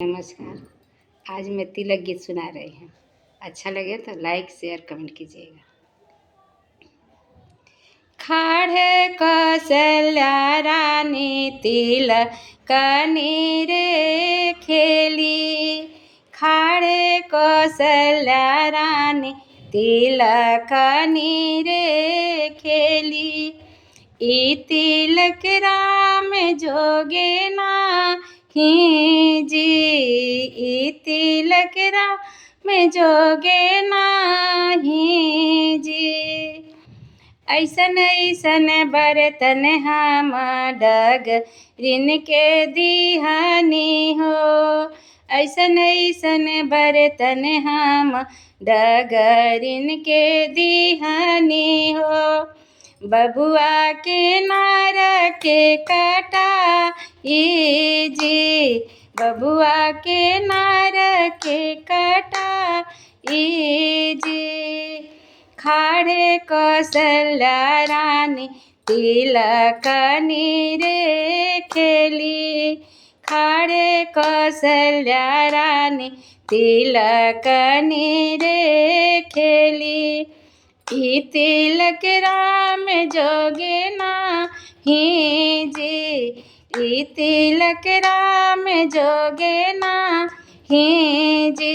नमस्कार। आज मैं तिलक गीत सुना रही हूँ। अच्छा लगे तो लाइक शेयर कमेंट कीजिएगा। खाड़े कौशल्या रानी तिलकनी रे खेली, खाड़े कौशल्या रानी तिलकनी रे खेली। ई तिलक राम जोगे नाही जी, ई तिलक राम जोगे नाही जी। ऐसन ऐसन बर्तन हम डगरिन के दिहानी हो, ऐसन ऐसन बर्तन हम डगरिन के दिहानी हो। बबुआ के नार के कटा जी, बबुआ के नार के कटा जी। खाड़े कौशल्या रानी तिलकनी रे खेली, खाड़े कौशल्या रानी तिलकनी रे खेली। ई तिलक राम जोगे नाही जी, ई तिलक राम जोगे नाही जी।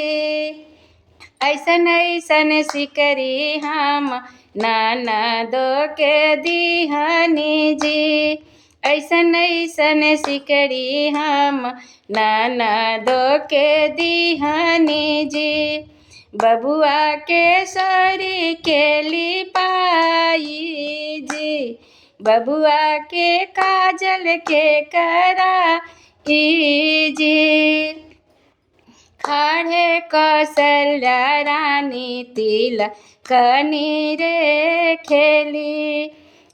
ऐसन ऐसन सिकरी हम ननदो के दिहानी जी, ऐसन ऐसन सिकरी हम ननदो के दिहानी जी। बबुआ के सरी के लिपाई जी, बबुआ के काजल के कराई जी। खाड़े कौशल्या रानी तिलकनी रे खेली,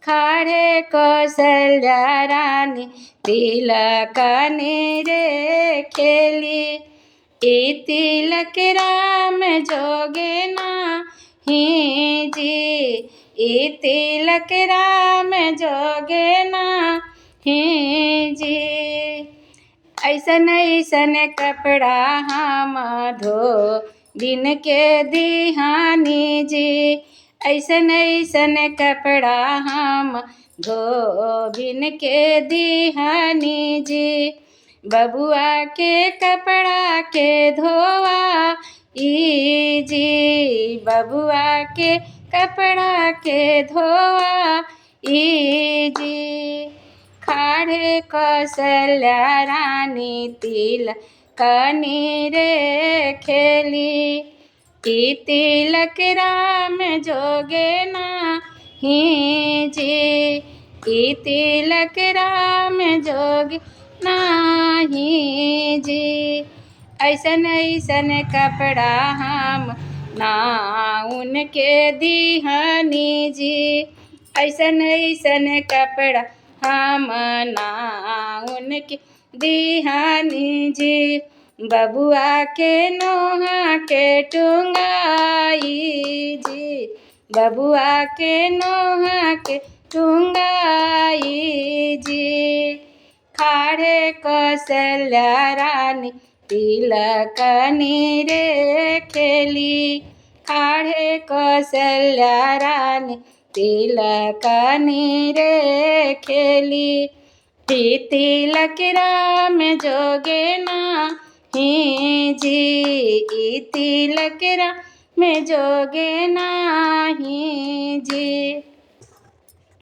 खाड़े कौशल्या रानी तिलकनी रे खेली। ई तिलक राम जोगे नाही जी, ई तिलक राम जोगे नाही जी। ऐसन ऐसन कपड़ा हम धोबिन के दिहानी जी, ऐसन ऐसन कपड़ा हम धोबिन के दिहानी जी। बबुआ के कपड़ा के धोआ जी, बबुआ के कपड़ा के धोआ जी। खाड़े कौशल्या रानी तिलकनी रे खेली, ई तिलक राम जोगे नाही जी, ई तिलक राम जोगे नाही जी। ऐसन ऐसन कपड़ा हम नाउन के दिहानी जी, ऐसन ऐसन कपड़ा हम नाउन के दिहानी जी। बबुआ के नोहा के टुंगाई जी, बबुआ के नोहा के टुंगाई जी। खाड़े कौशल्या रानी तिलकनी रे खेली, खाड़े कौशल्या रानी तिलकनी रे खेली। ई तिलक राम जोगे नाही जी, ई तिलक राम जोगे नाही जी।